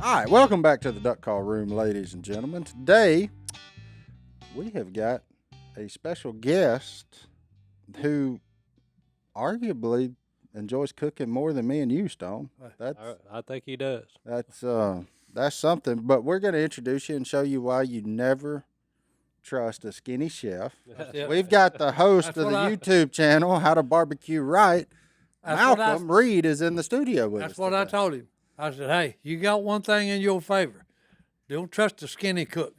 All right, welcome back to the Duck Call Room, ladies and gentlemen. Today, we have got a special guest who arguably enjoys cooking more than me and you, Stone. I think he does. That's something. But we're going to introduce you and show you why you never trust a skinny chef. We've got the host of the YouTube channel, How to Barbecue Right. Malcom Reed is in the studio with us. That's what I told him. I said, hey, you got one thing in your favor. Don't trust the skinny cook.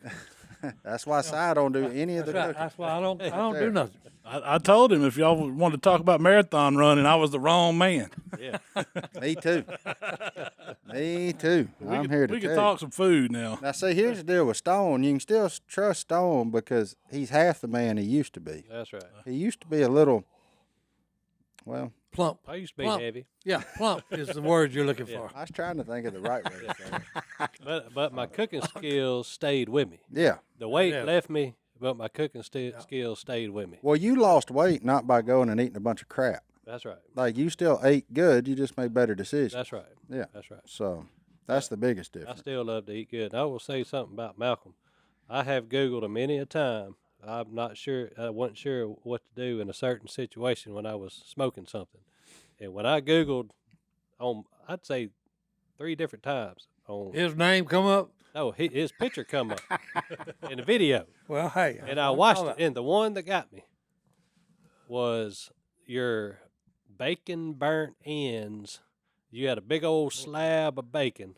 That's why Si don't do any of the cooking. That's why I don't do nothing. I told him if y'all wanted to talk about marathon running, I was the wrong man. Yeah. Me too. Me too. We can talk some food now. Now, see, here's the deal with Stone. You can still trust Stone because he's half the man he used to be. That's right. He used to be a little, well, plump. I used to be Plump. heavy. Yeah, plump is the word you're looking for. I was trying to think of the right way to say it. But my cooking skills stayed with me. Yeah. The weight left me, but my cooking skills stayed with me. Well, you lost weight not by going and eating a bunch of crap. That's right. Like, you still ate good. You just made better decisions. That's right. Yeah. That's right. So, that's the biggest I difference. still love to eat good. And I will say something about Malcom. I have Googled him many a time. I'm not sure. I wasn't sure what to do in a certain situation when I was smoking something. And when I Googled I'd say 3 different times. His name come up? No, his picture come up in the video. Well, hey. And I watched it, and the one that got me was your bacon burnt ends. You had a big old slab of bacon,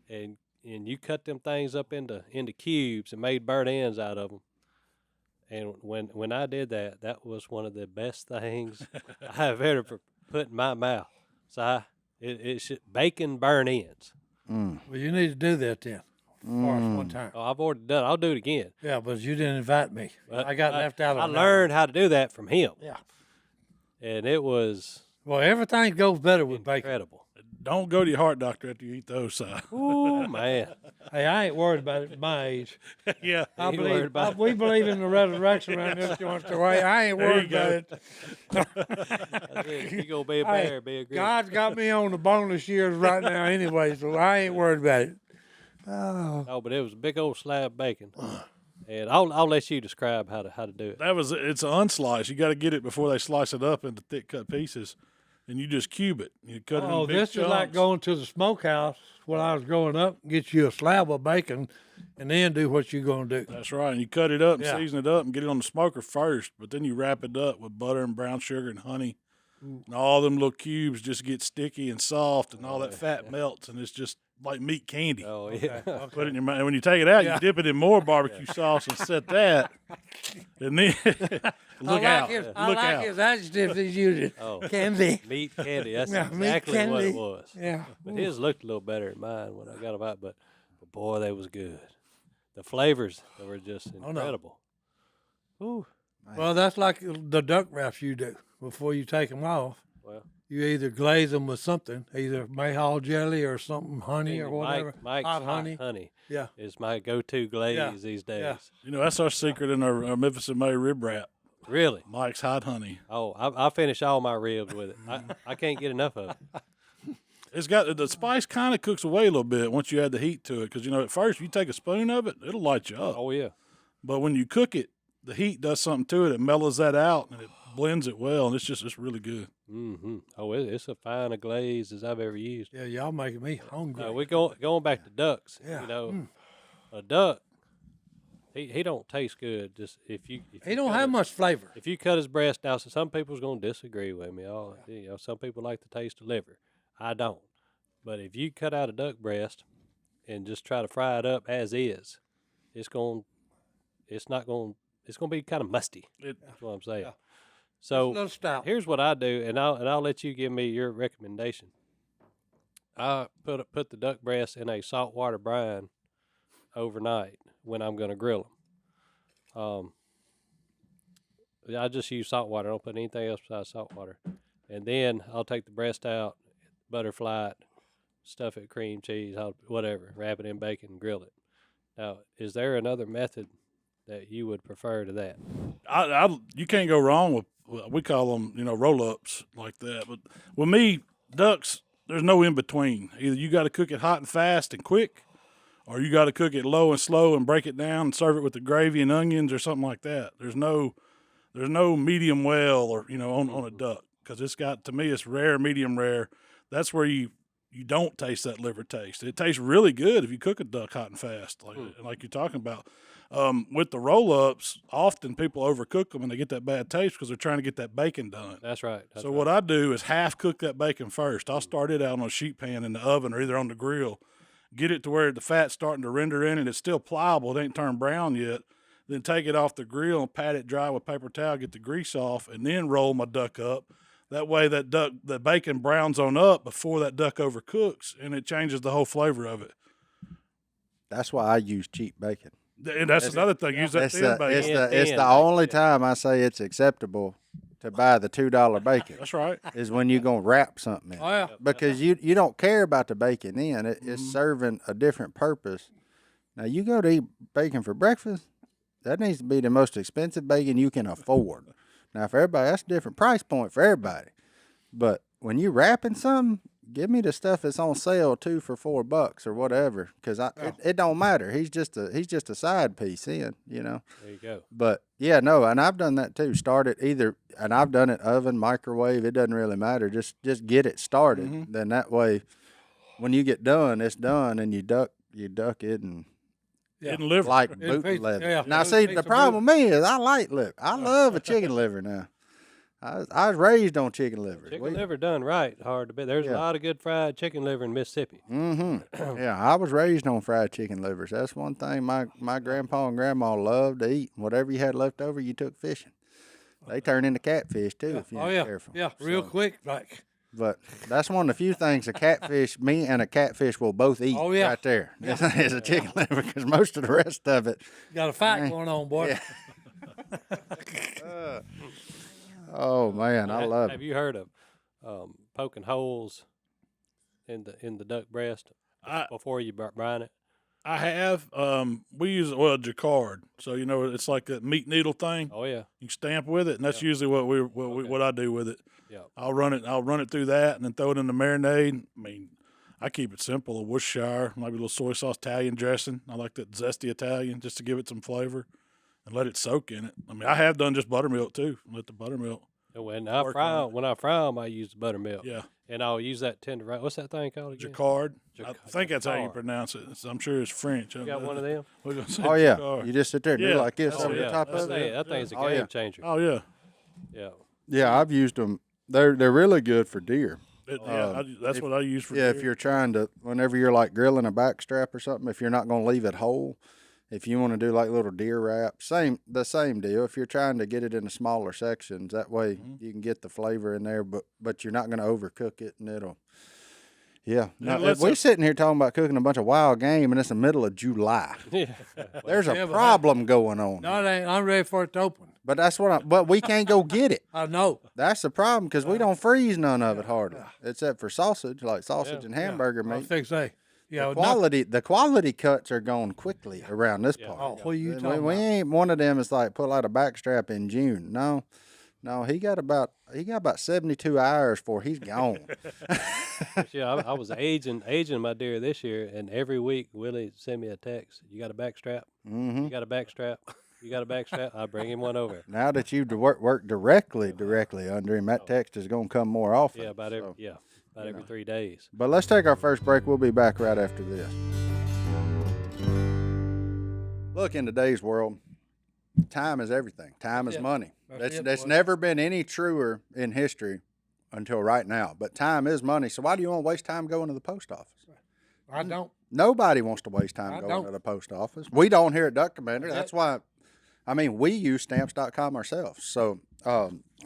and you cut them things up into cubes and made burnt ends out of them. And when I did that, that was one of the best things I've ever put in my mouth. So it's bacon burnt ends. Mm. Well, you need to do that then. For us one time. Oh, I've already done it. I'll do it again. Yeah, but you didn't invite me. But I got left out of it. I learned how to do that from him. Yeah. And it was Well, everything goes better with bacon. incredible. Don't go to your heart doctor after you eat those, Si. Ooh, man. Hey, I ain't worried about it at my age. Yeah. We believe in the resurrection around this joint, so I ain't worried about it. That's it. You gonna be a bear, be a grizzly. God's got me on the boneless years right now anyway, so I ain't worried about it. Oh. No, but it was a big old slab of bacon. And I'll let you describe how to do it. It's an unslice. You got to get it before they slice it up into thick cut pieces, and you just cube it. You cut it in big This chunks. is like going to the smokehouse when I was growing up, get you a slab of bacon, and then do what you're going to do. That's right. And you cut it up and Yeah. season it up and get it on the smoker first, but then you wrap it up with butter and brown sugar and honey. And all them little cubes just get sticky and soft, and all that fat melts, and it's just like meat candy. Oh yeah. Put it in your mouth. And when you take it out, you dip it in more barbecue sauce and set that. And then look out. I like his adjective he's using. Oh. Candy. Meat candy. That's Yeah, meat exactly what it candy. was. Yeah. But his looked a little better than mine when I got them out. But boy, they was good. The flavors were just incredible. Ooh. Well, that's like the duck wraps you do before you take them off. Well, You either glaze them with something, either mayhaw jelly or something, honey or whatever. Mike's hot honey. Yeah. is my go-to glaze Yeah. these days. Yeah. You know, that's our secret in our Memphis and May rib wrap. Really? Mike's hot honey. Oh, I finish all my ribs with it. I can't get enough of it. It's got the spice kind of cooks away a little bit once you add the heat to it. Because, you know, at first, if you take a spoon of it, it'll light you up. Oh yeah. But when you cook it, the heat does something to it. It mellows that out and it blends it well. And it's really good. Mm-hmm. Oh, it's a finer glaze as I've ever used. Yeah, y'all making me hungry. We're going back to ducks. Yeah. You know, a duck, he don't taste good. Just if you He don't have much flavor. If you cut his breast out, so some people's gonna disagree with me. You know, some people like the taste of liver. I don't. But if you cut out a duck breast and just try to fry it up as is, it's gonna be kind of musty. That's what I'm saying. Yeah. So A little stout. here's what I do, and I'll let you give me your recommendation. I put the duck breast in a saltwater brine overnight when I'm going to grill them. I just use salt water. I don't put anything else besides salt water. And then I'll take the breast out, butterfly it, stuff it with cream cheese, whatever, wrap it in bacon and grill it. Now, is there another method that you would prefer to that? You can't go wrong with, we call them, roll-ups like that. But with me, ducks, there's no in between. Either you got to cook it hot and fast and quick, or you got to cook it low and slow and break it down and serve it with the gravy and onions or something like that. There's no medium well or on a duck, because it's got, to me, it's rare, medium rare. That's where you don't taste that liver taste. It tastes really good if you cook a duck hot and fast, like you're talking about. With the roll-ups, often people overcook them and they get that bad taste because they're trying to get that bacon done. That's right. So what I do is half cook that bacon first. I'll start it out on a sheet pan in the oven or either on the grill. Get it to where the fat's starting to render in and it's still pliable. It ain't turned brown yet. Then take it off the grill and pat it dry with paper towel, get the grease off, and then roll my duck up. That way the bacon browns on up before that duck overcooks, and it changes the whole flavor of it. That's why I use cheap bacon. And that's another thing. Use that thin bacon. It's the only time I say it's acceptable to buy the $2 bacon. That's right. Is when you're going to wrap something in. Oh, yeah. Because you don't care about the bacon in. It's serving a different purpose. Now, you go to eat bacon for breakfast, that needs to be the most expensive bacon you can afford. Now, for everybody, that's a different price point for everybody. But when you're wrapping something, give me the stuff that's on sale 2 for $4 or whatever, because it don't matter. He's just a side piece in, There you go. But yeah, no, and I've done that too. Start it either, and I've done it oven, microwave. It doesn't really matter. Just get it started. Then that way, when you get done, it's done, and you duck it and. Yeah. Liver. Like boot leather. Yeah. Now, see, the problem is I like liver. I love a chicken liver now. I was raised on chicken liver. Chicken liver done right, hard to beat. There's a lot of good fried chicken liver in Mississippi. Yeah, I was raised on fried chicken livers. That's one thing my grandpa and grandma loved to eat. Whatever you had left over, you took fishing. They turn into catfish, too, if you're not careful. Yeah, real quick, like. But that's one of the few things me and a catfish will both eat right there. Is a chicken liver, because most of the rest of it. You got a fight going on, boy. Yeah. Oh, man, I love it. Have you heard of poking holes in the duck breast before you brine it? I have. We use jacquard. So it's like a meat needle thing. Oh yeah. You stamp with it, and that's usually what I do with it. Yeah. I'll run it through that, and then throw it in the marinade. I mean, I keep it simple: a Worcestershire, maybe a little soy sauce, Italian dressing. I like that zesty Italian just to give it some flavor, and let it soak in it. I mean, I have done just buttermilk too. Let the buttermilk. When I fry them, I use buttermilk. Yeah. And I'll use that tender. What's that thing called again? Jacquard. I think that's how you pronounce it. I'm sure it's French. You got one of them? Oh yeah. Jacquard. You just sit there and do like this over the top of it. That thing's a game changer. Oh yeah. Yeah. Yeah, I've used them. They're really good for deer. That's what I use for deer. Yeah, if you're trying to, whenever you're like grilling a backstrap or something, if you're not going to leave it whole, if you want to do like little deer wrap, the same deal. If you're trying to get it into smaller sections, that way you can get the flavor in there, but you're not going to overcook it, and it'll. Yeah. Now, we're sitting here talking about cooking a bunch of wild game, and it's the middle of July. Yeah. There's a problem going on. No, it ain't. I'm ready for it to open. But that's but we can't go get it. I know. That's the problem, because we don't freeze none of it hardly, except for sausage, like sausage and hamburger meat. I think so. Yeah, the quality cuts are going quickly around this part. Oh, what are you talking we about? ain't one of them is like pull out a backstrap in June. No, he got about 72 hours before he's gone. Yeah, I was aging my deer this year, and every week Willie send me a text. You got a backstrap? Mm-hmm. You got a backstrap? You got a backstrap? I bring him one over. Now that you work directly under him, that text is going to come more often. Yeah, about every 3 days. But let's take our first break. We'll be back right after this. Look, in today's world, time is everything. Time is money. That's never been any truer in history until right now. But time is money. So why do you want to waste time going to the post office? I don't. Nobody wants to waste time going to the post office. We don't here at Duck Commander. That's why, we use Stamps.com ourselves. So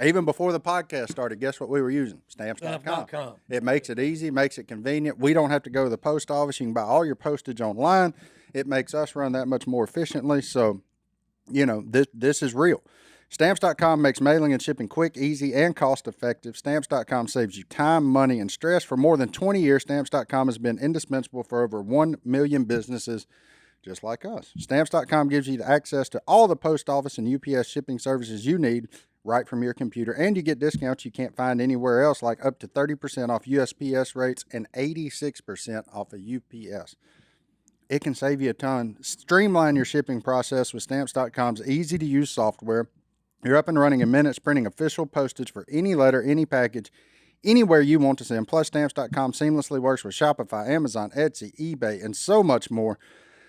even before the podcast started, guess what we were using? Stamps.com. It makes it easy, makes it convenient. We don't have to go to the post office. You can buy all your postage online. It makes us run that much more efficiently. So, this is real. Stamps.com makes mailing and shipping quick, easy, and cost-effective. Stamps.com saves you time, money, and stress. For more than 20 years, Stamps.com has been indispensable for over 1 million businesses just like us. Stamps.com gives you the access to all the post office and UPS shipping services you need, right from your computer. And you get discounts you can't find anywhere else, like up to 30% off USPS rates and 86% off of UPS. It can save you a ton. Streamline your shipping process with Stamps.com's easy-to-use software. You're up and running in minutes, printing official postage for any letter, any package, anywhere you want to send. Plus, Stamps.com seamlessly works with Shopify, Amazon, Etsy, eBay, and so much more.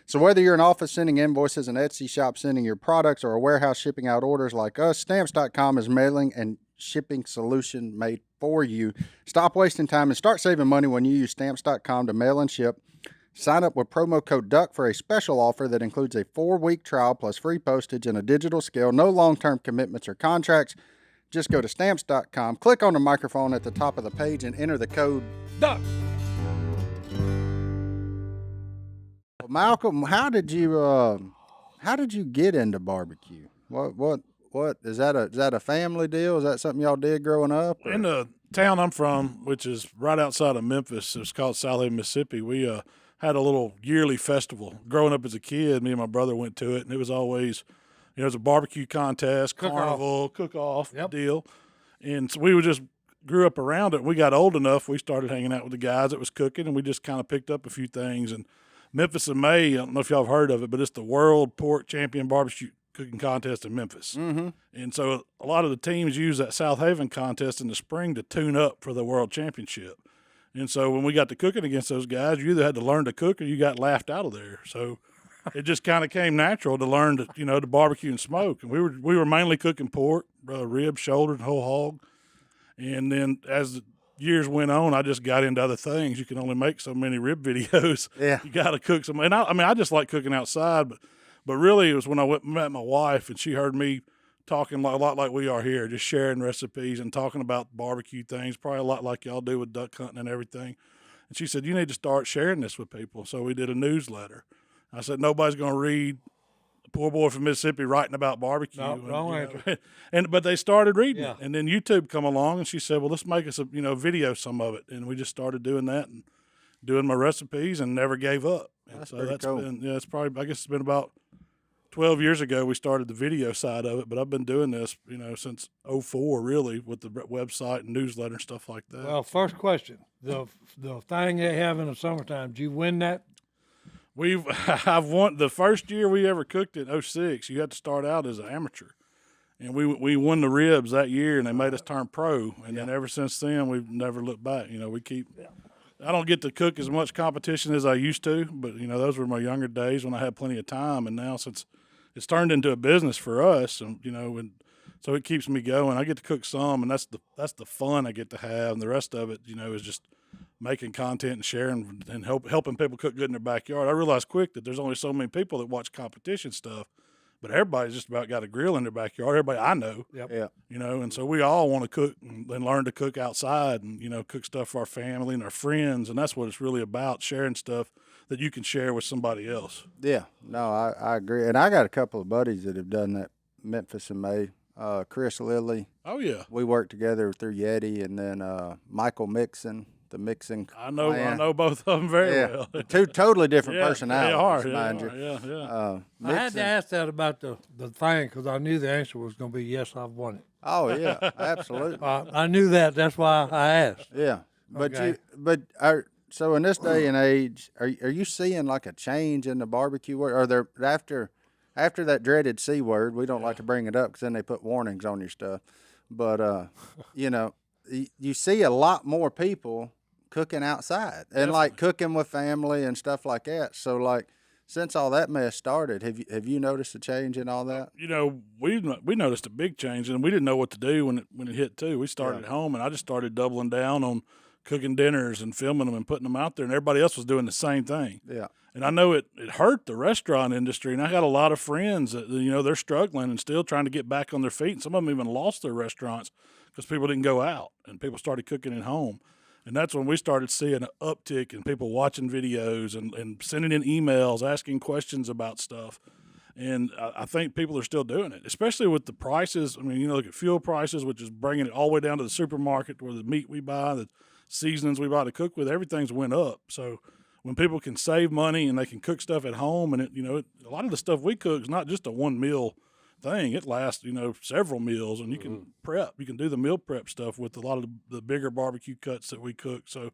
So whether you're an office sending invoices, an Etsy shop sending your products, or a warehouse shipping out orders like us, Stamps.com is mailing and shipping solution made for you. Stop wasting time and start saving money when you use Stamps.com to mail and ship. Sign up with promo code DUCK for a special offer that includes a 4-week trial plus free postage and a digital scale. No long-term commitments or contracts. Just go to Stamps.com, click on the microphone at the top of the page, and enter the code DUCK. Malcolm, how did you get into barbecue? What is that a family deal? Is that something y'all did growing up? Or? In the town I'm from, which is right outside of Memphis, it's called Southaven, Mississippi. We had a little yearly festival. Growing up as a kid, me and my brother went to it, and it was always, it was a barbecue contest, carnival, cook-off deal. And so we just grew up around it. We got old enough, we started hanging out with the guys that was cooking, and we just kind of picked up a few things. And Memphis in May, I don't know if y'all have heard of it, but it's the World Pork Champion Barbecue Cooking Contest in Memphis. Mm-hmm. And so a lot of the teams use that Southaven contest in the spring to tune up for the World Championship. And so when we got to cooking against those guys, you either had to learn to cook or you got laughed out of there. So it just kind of came natural to learn to, to barbecue and smoke. And we were mainly cooking pork, ribs, shoulder, and whole hog. And then as the years went on, I just got into other things. You can only make so many rib videos. Yeah. You got to cook some. And I just like cooking outside, but really it was when I met my wife and she heard me talking a lot like we are here, just sharing recipes and talking about barbecue things, probably a lot like y'all do with duck hunting and everything. And she said, you need to start sharing this with people. So we did a newsletter. I said, nobody's going to read a poor boy from Mississippi writing about barbecue. No, wrong answer. But they started reading it. And then YouTube come along and she said, well, let's make us a video some of it. And we just started doing that and doing my recipes and never gave up. And that's cool. Been, it's probably, I guess it's been about 12 years ago we started the video side of it, but I've been doing this, since 2004 really, with the website and newsletter and stuff like that. Well, first question, the thing they have in the summertime, did you win that? I've won the first year we ever cooked in 2006. You had to start out as an amateur, and we won the ribs that year, and they made us turn pro. And then ever since then, we've never looked back. We keep. I don't get to cook as much competition as I used to, but those were my younger days when I had plenty of time. And now since it's turned into a business for us, and and so it keeps me going. I get to cook some, and that's the fun I get to have, and the rest of it, is just making content and sharing and helping people cook good in their backyard. I realized quick that there's only so many people that watch competition stuff, but everybody's just about got a grill in their backyard. Everybody I know, and so we all want to cook and learn to cook outside and, cook stuff for our family and our friends. And that's what it's really about, sharing stuff that you can share with somebody else. Yeah, no, I agree. And I got a couple of buddies that have done that, Memphis and May. Chris Lilly. Oh, yeah. We worked together through Yeti, and then Michael Mixon. The mixing. I know both of them very well. Two totally different personalities, mind you. Yeah. I had to ask that about the thing because I knew the answer was going to be yes, I've won it. Oh yeah, absolutely. I knew that. That's why I asked. Yeah, but so in this day and age, are you seeing like a change in the barbecue world? Are there after that dreaded C word? We don't like to bring it up because then they put warnings on your stuff. But you see a lot more people cooking outside and like cooking with family and stuff like that. So like since all that mess started, have you noticed a change in all that? We noticed a big change, and we didn't know what to do when it hit too. We started at home, and I just started doubling down on cooking dinners and filming them and putting them out there, and everybody else was doing the same thing. Yeah. And I know it hurt the restaurant industry, and I got a lot of friends that they're struggling and still trying to get back on their feet, and some of them even lost their restaurants because people didn't go out and people started cooking at home. And that's when we started seeing an uptick in people watching videos and sending in emails, asking questions about stuff. And I think people are still doing it, especially with the prices. I mean, look at fuel prices, which is bringing it all the way down to the supermarket where the meat we buy, the seasonings we buy to cook with, everything's went up. So when people can save money and they can cook stuff at home, and a lot of the stuff we cook is not just a one meal thing. It lasts, several meals, and you can prep. You can do the meal prep stuff with a lot of the bigger barbecue cuts that we cook. So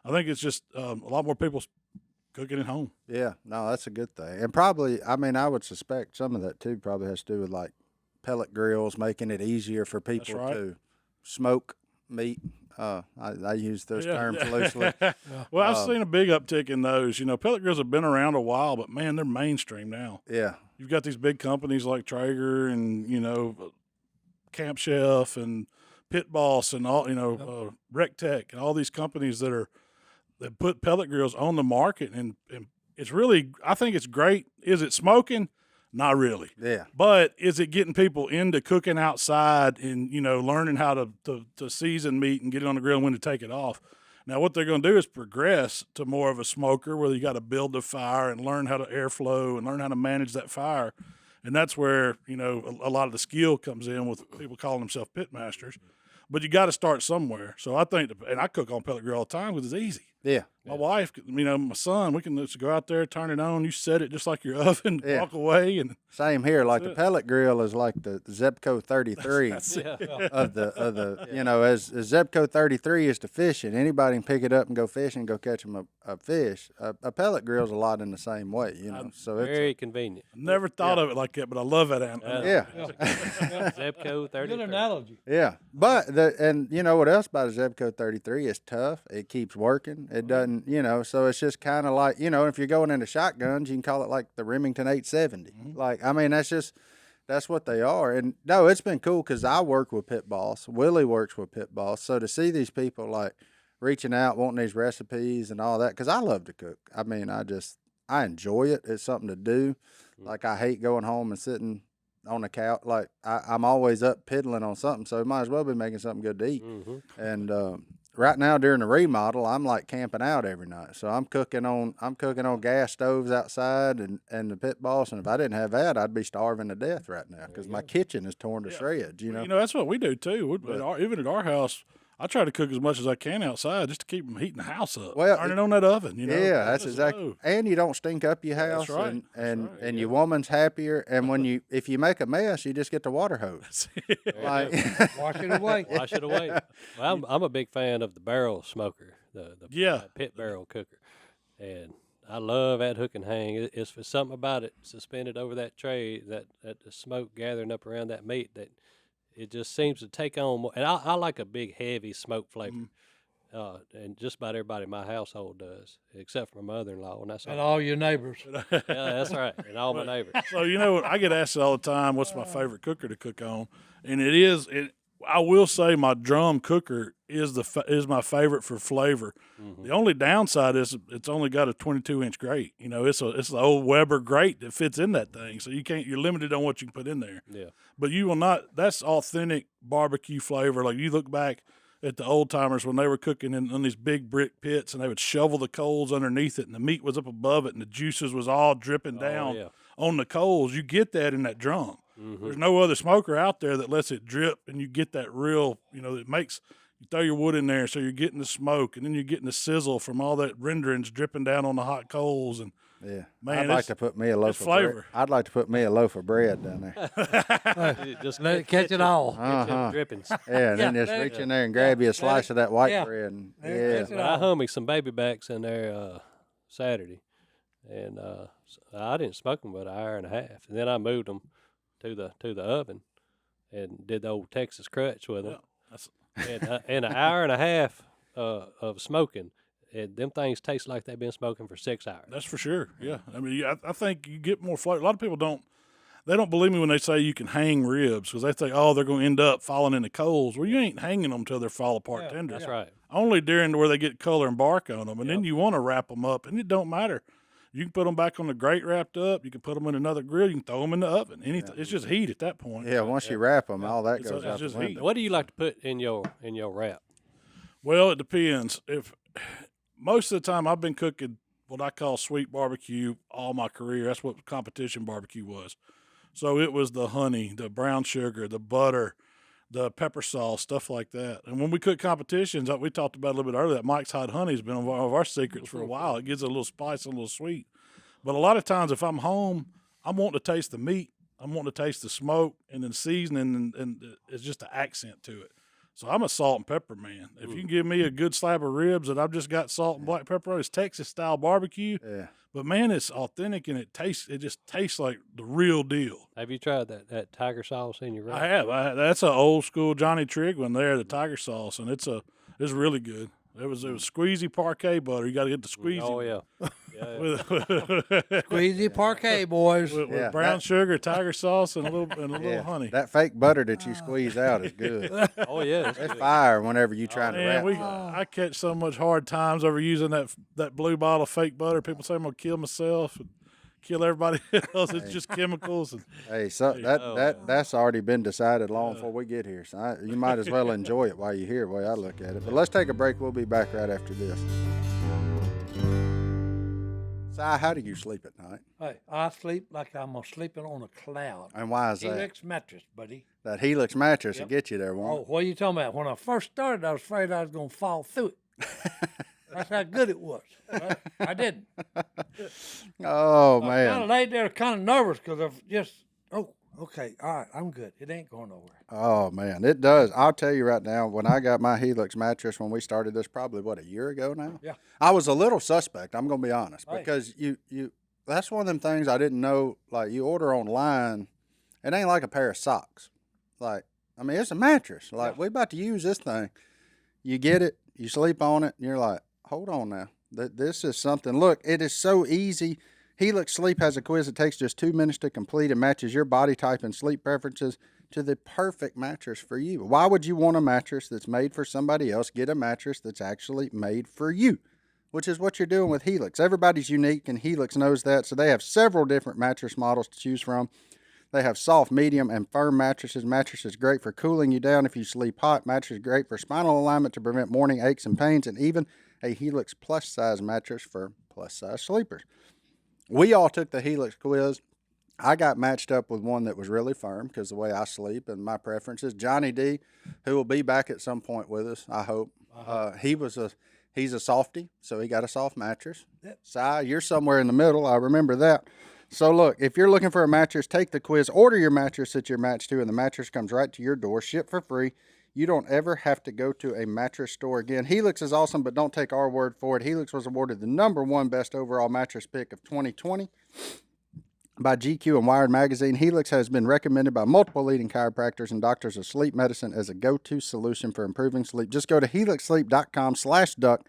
I think it's just a lot more people cooking at home. Yeah, no, that's a good thing. And probably, I mean, I would suspect some of that too probably has to do with like pellet grills, making it easier for people to smoke meat. I use those terms loosely. Well, I've seen a big uptick in those. Pellet grills have been around a while, but man, they're mainstream now. Yeah. You've got these big companies like Traeger and, Camp Chef and Pit Boss and all, Rec Tech and all these companies that put pellet grills on the market. And it's really, I think it's great. Is it smoking? Not really. Yeah. But is it getting people into cooking outside and, learning how to season meat and get it on the grill and when to take it off? Now, what they're going to do is progress to more of a smoker where you got to build the fire and learn how to airflow and learn how to manage that fire. And that's where, a lot of the skill comes in with people calling themselves pitmasters. But you got to start somewhere. So I think, and I cook on pellet grill all the time because it's easy. Yeah. My wife, my son, we can just go out there, turn it on. You set it just like your oven, walk away, and same here. Like the pellet grill is like the Zebco 33 of the as Zebco 33 is to fishing. Anybody can pick it up and go fishing, go catch them a fish. A pellet grill's a lot in the same way, So it's very convenient. Never thought of it like that, but I love that animal. Zebco 33. Good analogy. Yeah, but what else about a Zebco 33? It's tough. It keeps working. It doesn't, so it's just kind of like, if you're going into shotguns, you can call it like the Remington 870. Like, I mean, that's what they are. And no, it's been cool because I work with Pit Boss. Willie works with Pit Boss. So to see these people like reaching out, wanting these recipes and all that, because I love to cook. I mean, I enjoy it. It's something to do. Like, I hate going home and sitting on the couch. Like, I'm always up piddling on something, so might as well be making something good to eat. And right now during the remodel, I'm like camping out every night. So I'm cooking on gas stoves outside and the Pit Boss. And if I didn't have that, I'd be starving to death right now because my kitchen is torn to shreds. That's what we do too. Even at our house, I try to cook as much as I can outside just to keep them heating the house up. Well, turn it on that oven. Yeah, that's exactly. And you don't stink up your house. That's right. And your woman's happier. And if you make a mess, you just get the water hose. Wash it away. Wash it away. Well, I'm a big fan of the barrel smoker, the pit barrel cooker, and I love that hook and hang. It's for something about it suspended over that tray, that the smoke gathering up around that meat that. It just seems to take on more. And I like a big, heavy smoke flavor. And just about everybody in my household does, except for my mother-in-law. And all your neighbors. Yeah, that's right. And all my neighbors. So, what? I get asked all the time, what's my favorite cooker to cook on? And I will say my drum cooker is my favorite for flavor. The only downside is it's only got a 22-inch grate. It's the old Weber grate that fits in that thing, so you're limited on what you can put in there. Yeah. But you will not. That's authentic barbecue flavor. Like you look back at the old timers when they were cooking in these big brick pits, and they would shovel the coals underneath it, and the meat was up above it, and the juices was all dripping down on the coals. You get that in that drum. There's no other smoker out there that lets it drip, and you get that real, it makes, you throw your wood in there, so you're getting the smoke, and then you're getting the sizzle from all that renderings dripping down on the hot coals. And yeah, man, I'd like to put me a loaf of bread. I'd like to put me a loaf of bread down there. Just let it catch it all. Get them drippings. Yeah, and then just reach in there and grab you a slice of that white bread. And, I hung me some baby backs in there Saturday, and I didn't smoke them but an hour and a half, and then I moved them to the oven and did the old Texas crutch with them. And an hour and a half of smoking, and them things taste like they've been smoking for 6 hours. That's for sure. Yeah, I mean, I think you get more flavor. A lot of people don't believe me when they say you can hang ribs because they think, oh, they're going to end up falling in the coals. Well, you ain't hanging them till they're fall apart tender. That's right. Only during where they get color and bark on them, and then you want to wrap them up, and it don't matter. You can put them back on the grate wrapped up. You can put them in another grill. You can throw them in the oven. Anything. It's just heat at that point. Yeah, once you wrap them, all that goes out the window. What do you like to put in your wrap? Well, it depends. If most of the time I've been cooking what I call sweet barbecue all my career. That's what competition barbecue was. So it was the honey, the brown sugar, the butter, the pepper sauce, stuff like that. And when we cook competitions, we talked about a little bit earlier, that Mike's Hot Honey has been one of our secrets for a while. It gives it a little spice and a little sweet. But a lot of times if I'm home, I'm wanting to taste the meat. I'm wanting to taste the smoke and then seasoning, and it's just an accent to it. So I'm a salt and pepper man. If you can give me a good slab of ribs that I've just got salt and black pepper on, it's Texas style barbecue. Yeah. But man, it's authentic and it just tastes like the real deal. Have you tried that tiger sauce in your ribs? I have. That's an old school Johnny Trigg one there, the tiger sauce, and it's really good. It was squeezy parquet butter. You got to get the squeezy. Oh yeah. Squeezy parquet, boys. with brown sugar, tiger sauce, and a little honey. That fake butter that you squeeze out is good. Oh yeah. It's fire whenever you trying to wrap. I catch so much hard times over using that blue bottle of fake butter. People say I'm gonna kill myself and kill everybody else. It's just chemicals. And, Hey, so that's already been decided long before we get here. So you might as well enjoy it while you're here, the way I look at it. But let's take a break. We'll be back right after this. Si, how do you sleep at night? Hey, I sleep like I'm sleeping on a cloud. And why is that? Helix mattress, buddy. That Helix mattress will get you there, Oh, won't what are you talking about? When I first started, I was afraid I was going to fall through it. That's how good it was. Right? I didn't. it? Oh, I kind of man. laid there kind of nervous because I've just, okay, all right, I'm good. It ain't going nowhere. Oh, man. It does. I'll tell you right now, when I got my Helix mattress, when we started this, probably, a year ago now? Yeah. I was a little suspect, I'm going to be honest, Hey. because you that's one of them things I didn't know. Like, you order online, it ain't like a pair of socks. Like, I mean, it's a mattress. Like, we about to use this thing. You get it, you sleep on it, and you're like, hold on now. This is something. Look, it is so easy. Helix Sleep has a quiz that takes just 2 minutes to complete and matches your body type and sleep preferences to the perfect mattress for you. Why would you want a mattress that's made for somebody else? Get a mattress that's actually made for you, which is what you're doing with Helix. Everybody's unique, and Helix knows that, so they have several different mattress models to choose from. They have soft, medium, and firm mattresses. Mattress is great for cooling you down if you sleep hot. Mattress is great for spinal alignment to prevent morning aches and pains, and even a Helix plus-size mattress for plus-size sleepers. We all took the Helix quiz. I got matched up with one that was really firm because the way I sleep and my preferences. Johnny D, who will be back at some point with us, I hope. He's a softie, so he got a soft mattress. Yep. Si, you're somewhere in the middle. I remember that. So look, if you're looking for a mattress, take the quiz, order your mattress that you're matched to, and the mattress comes right to your door, shipped for free. You don't ever have to go to a mattress store again. Helix is awesome, but don't take our word for it. Helix was awarded the #1 best overall mattress pick of 2020 by GQ and Wired Magazine. Helix has been recommended by multiple leading chiropractors and doctors of sleep medicine as a go-to solution for improving sleep. Just go to helixsleep.com/duck,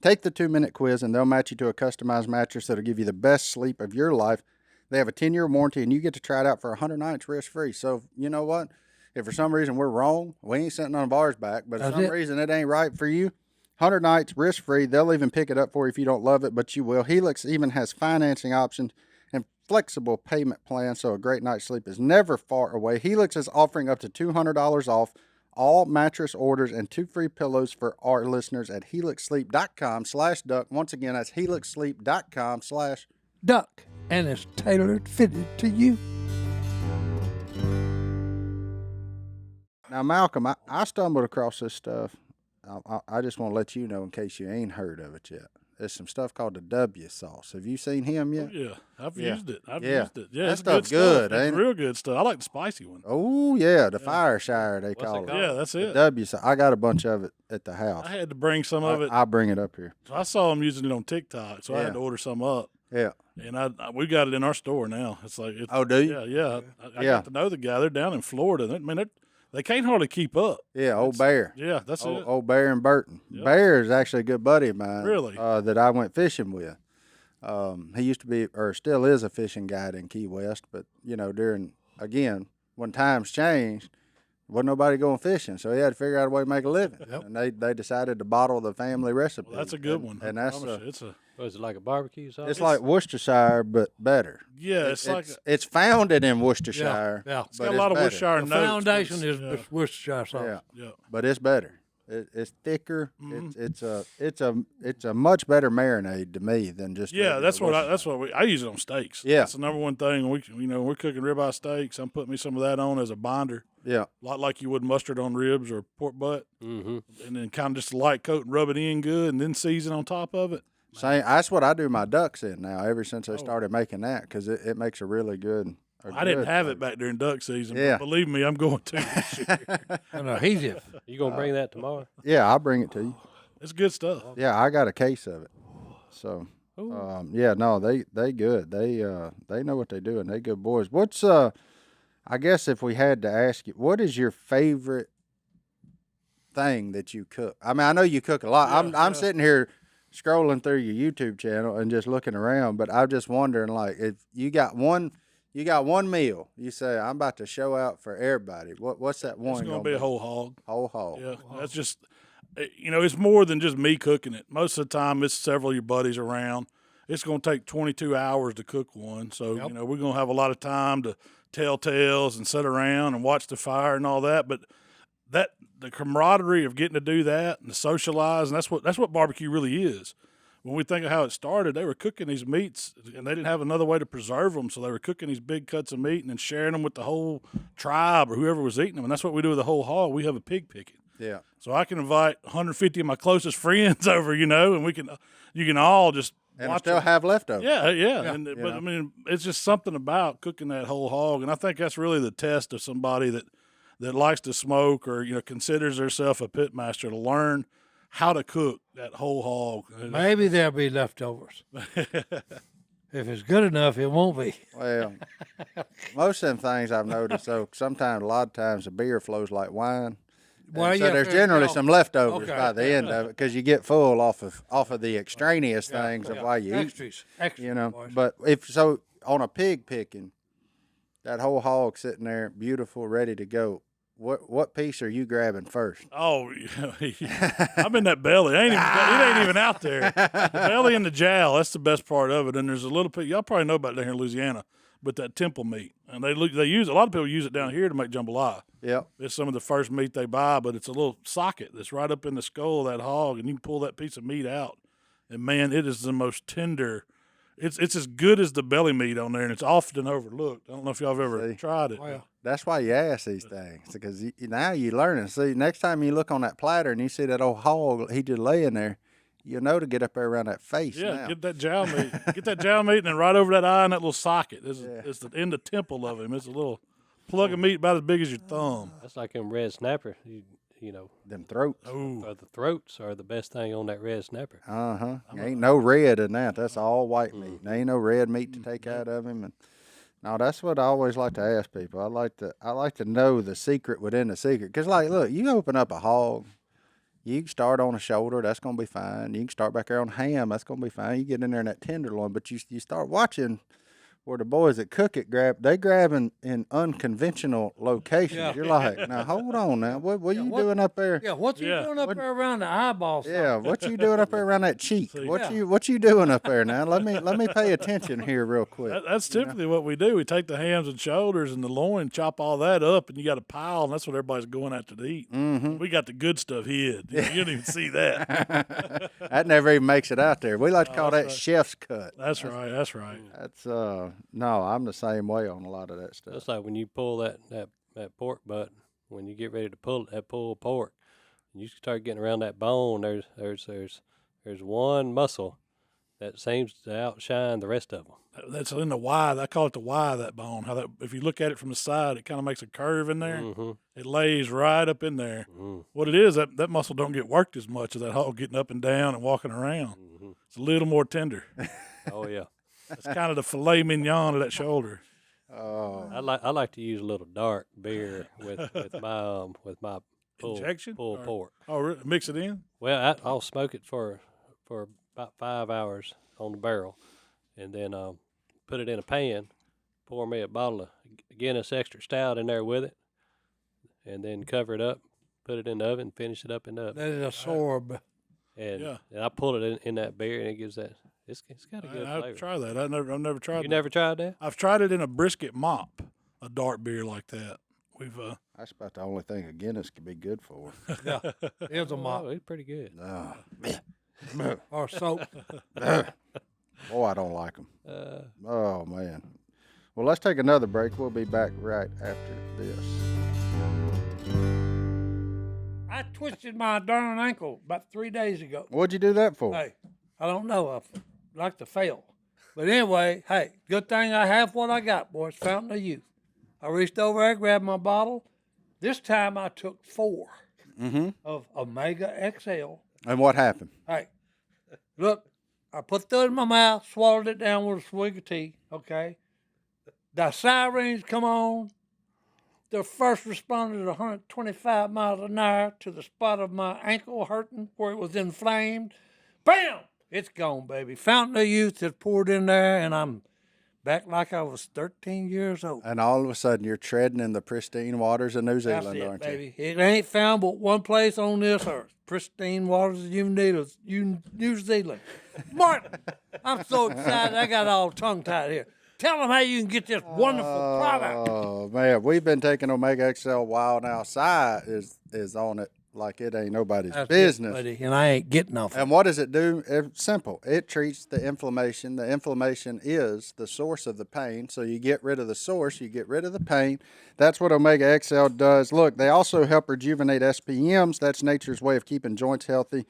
take the 2-minute quiz, and they'll match you to a customized mattress that'll give you the best sleep of your life. They have a 10-year warranty, and you get to try it out for 100 nights risk-free. So, you know what? If for some reason we're wrong, we ain't sitting none of ours back. But if for some reason it ain't right for you, 100 nights risk-free. They'll even pick it up for you if you don't love it, but you will. Helix even has financing options and flexible payment plans, so a great night's sleep is never far away. Helix is offering up to $200 off all mattress orders and 2 free pillows for our listeners at helixsleep.com/duck. Once again, that's helixsleep.com/duck. And it's tailored, fitted to you. Now, Malcolm, I stumbled across this stuff. I just want to let you know in case you ain't heard of it yet. There's some stuff called the W sauce. Have you seen him yet? Yeah, I've used it. I've Yeah. used it. Yeah, That it's stuff's good good, stuff. ain't It's it? real good stuff. I like the spicy one. Oh, yeah, the fire shire, they What's call it it. called? Yeah, that's The it. W sauce. I got a bunch of it at the house. I had to bring some of it. I'll bring it up here. So I saw them using it on TikTok, so I Yeah. had to order some up. Yeah. And we got it in our store now. It's like, Oh, do you? Yeah. I Yeah. got to know the guy. They're down in Florida. I mean, they can't hardly keep up. Yeah, Old Bear. Yeah, that's it. Old Bear and Burton. Yep. Bear is actually a good buddy of mine. Really? That I went fishing with. He used to be, or still is, a fishing guide in Key West. But, you know, when times changed, wasn't nobody going fishing. So he had to figure out a way to make a living. Yep. And they decided to bottle the family recipe. Well, that's a good one. And I that's promise you, Was it like a barbecue sauce? it's like Worcestershire, but better. It's founded in Worcestershire. Yeah. it's got a lot of Worcestershire The notes. foundation but is it's- Worcestershire sauce. Yeah, yeah. but it's better. It's thicker. Mhm. It's a much better marinade to me than just Yeah, regular that's what Worcestershire. I use it on steaks. Yeah. That's the #1 thing. We're cooking ribeye steaks. I'm putting me some of that on as a binder, Yeah, like you would mustard on ribs or pork butt, Mm-hmm. and then kind of just a light coat and rub it in good, and then season on top of it. same. That's what I do my ducks in now. Ever since Oh. I started making that, because it makes a really good a I didn't good have flavor. it back during duck season. Yeah. But believe me, I'm going to this year. No, he's just, You gonna bring that tomorrow? Yeah, I'll bring it to you. It's good stuff. Yeah, I got a case of it. So, Ooh. yeah, no, they good. They know what they're doing. They good boys. What's I guess if we had to ask you, what is your favorite thing that you cook? I mean, I know you cook a lot. I'm sitting here scrolling through your YouTube channel and just looking around, but I'm just wondering, like, if you got one meal, you say I'm about to show out for everybody. What's that one? It's going to be a whole hog. Whole hog. Yeah, that's just, it's more than just me cooking it. Most of the time, it's several of your buddies around. It's going to take 22 hours to cook one. So, we're going to have a lot of time to tell tales and sit around and watch the fire and all that. But the camaraderie of getting to do that and to socialize, and that's what barbecue really is. When we think of how it started, they were cooking these meats, and they didn't have another way to preserve them, so they were cooking these big cuts of meat and then sharing them with the whole tribe or whoever was eating them. And that's what we do with the whole hog. We have a pig picking. Yeah. So I can invite 150 of my closest friends over, and you can all just And watch still it. have leftovers. Yeah. But I mean, it's just something about cooking that whole hog, and I think that's really the test of somebody that likes to smoke or considers herself a pitmaster, to learn how to cook that whole hog. maybe there'll be leftovers. If it's good enough, it won't be. Well, most of them things I've noticed, so sometimes, a lot of times, the beer flows like wine. Well, And so yeah, there's fair generally enough. some leftovers Okay. by the end of it because you get full off of the extraneous things of why you eat. Extras, boys. But if so, on a pig picking, that whole hog sitting there, beautiful, ready to go. What piece are you grabbing first? Oh, I'm in that belly. It ain't even out there. The belly and the jowl, that's the best part of it. And there's a little bit, y'all probably know about it down here in Louisiana, but that temple meat. And they use, a lot of people use it down here to make jambalaya. Yep. It's some of the first meat they buy, but it's a little socket that's right up in the skull of that hog, and you can pull that piece of meat out. And man, it is the most tender. It's as good as the belly meat on there, and it's often overlooked. I don't know if y'all have ever tried it. Well, That's why you ask these things, because now you're learning. See, next time you look on that platter and you see that old hog, he just laying there, you know to get up there around that face. Yeah, now. get that jowl meat. Get that jowl meat, and then right over that eye and that little socket. It's in the temple of him. It's a little plug of meat about as big as your thumb. That's like them red snapper. Them throats. Ooh. The throats are the best thing on that red snapper. Ain't no red in that. That's all white meat. There ain't no red meat to take out of him. And no, that's what I always like to ask people. I like to know the secret within the secret. Cause like, look, you open up a hog, you can start on a shoulder, that's gonna be fine. You can start back there on ham, that's gonna be fine. You get in there in that tenderloin, but you start watching where the boys that cook it grab in unconventional locations. Yeah. You're like, now hold on now. What you doing up there? yeah, what you doing up there around the eyeball? Yeah, what you doing up there around that cheek? What you doing up there now? Let me pay attention here real quick. That's typically what we do. We take the hams and shoulders and the loin, chop all that up, and you got a pile, and that's what everybody's going out to eat. Mm-hmm. We got the good stuff hid. You don't even see that. That never even makes it out there. We like to call that chef's cut. That's right. That's right. That's no, I'm the same way on a lot of that stuff. That's like when you pull that pork butt, when you get ready to pull pork, and you start getting around that bone. There's one muscle that seems to outshine the rest of them. That's in the Y. I call it the Y of that bone. How that, if you look at it from the side, it kind of makes a curve in there. Mm-hmm. It lays right up in there. Mm-hmm. What it is, that muscle don't get worked as much as that hog getting up and down and walking around. Mm-hmm. It's a little more tender. Oh yeah. It's kind of the filet mignon of that shoulder. Oh, I like to use a little dark beer with my Injection? pulled Or- pork. Oh, really? Mix it in? Well, I'll smoke it for about 5 hours on the barrel, and then put it in a pan. Pour me a bottle of Guinness Extra Stout in there with it, and then cover it up. Put it in the oven. Finish it up in the oven. Let it absorb. And I pull it in that beer, and it gives that. It's got a good I've flavor. tried that. I've never tried You that. never tried that? I've tried it in a brisket mop, a dark beer like that. We've that's about the only thing a Guinness could be good for. Yeah, it's a mop Oh, it's pretty good. Oh, or soap. boy, I don't like them. Oh man. Well, let's take another break. We'll be back right after this. I twisted my darn ankle about 3 days ago. What'd you do that for? Hey, I don't know. I like to fail, But anyway, hey, good thing I have what I got, boys. Fountain of Youth. I reached over there, grabbed my bottle. This time I took 4 of Omega XL. And what happened? Hey, look, I put that in my mouth, swallowed it down with a swig of tea, okay? The sirens come on. The first responded at 125 miles an hour to the spot of my ankle hurting where it was inflamed. Bam! It's gone, baby. Fountain of Youth has poured in there, and I'm back like I was 13 years old. And all of a sudden, you're treading in the pristine waters of New That's Zealand, it, aren't baby. It ain't found but one place on this earth. Pristine waters of New Zealand. Martin, I'm so excited. I got all tongue-tied here. Tell them how you can get this wonderful product. Oh, man. We've been taking Omega XL a while now. Si is on it like it ain't nobody's That's business. it, buddy, and I ain't getting off it. And what does it do? It's simple. It treats the inflammation. The inflammation is the source of the pain. So you get rid of the source, you get rid of the pain. That's what Omega XL does. Look, they also help rejuvenate SPMs. That's nature's way of keeping joints healthy.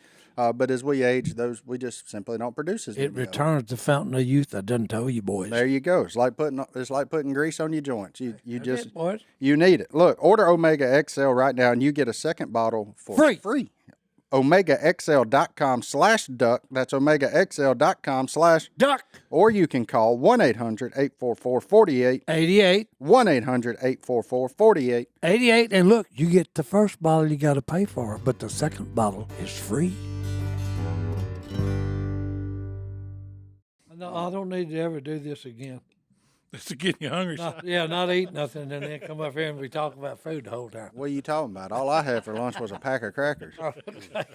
But as we age, we just simply don't produce as It many of them. returns the fountain of youth. I done told you, boys. There you go. It's like putting grease on your joints. You That's it, boys. You need it. Look, order Omega XL right now, and you get a second bottle for free. OmegaXL.com/duck. That's OmegaXL.com/duck. Or you can call 1-800-844-4888. 88. 1-800-844-4888. 88. And look, you get the first bottle you got to pay for, but the second bottle is free. No, I don't need to ever do this again. It's to get you hungry. Not eat nothing and then come up here and we talk about food the whole time. What are you talking about? All I had for lunch was a pack of crackers. I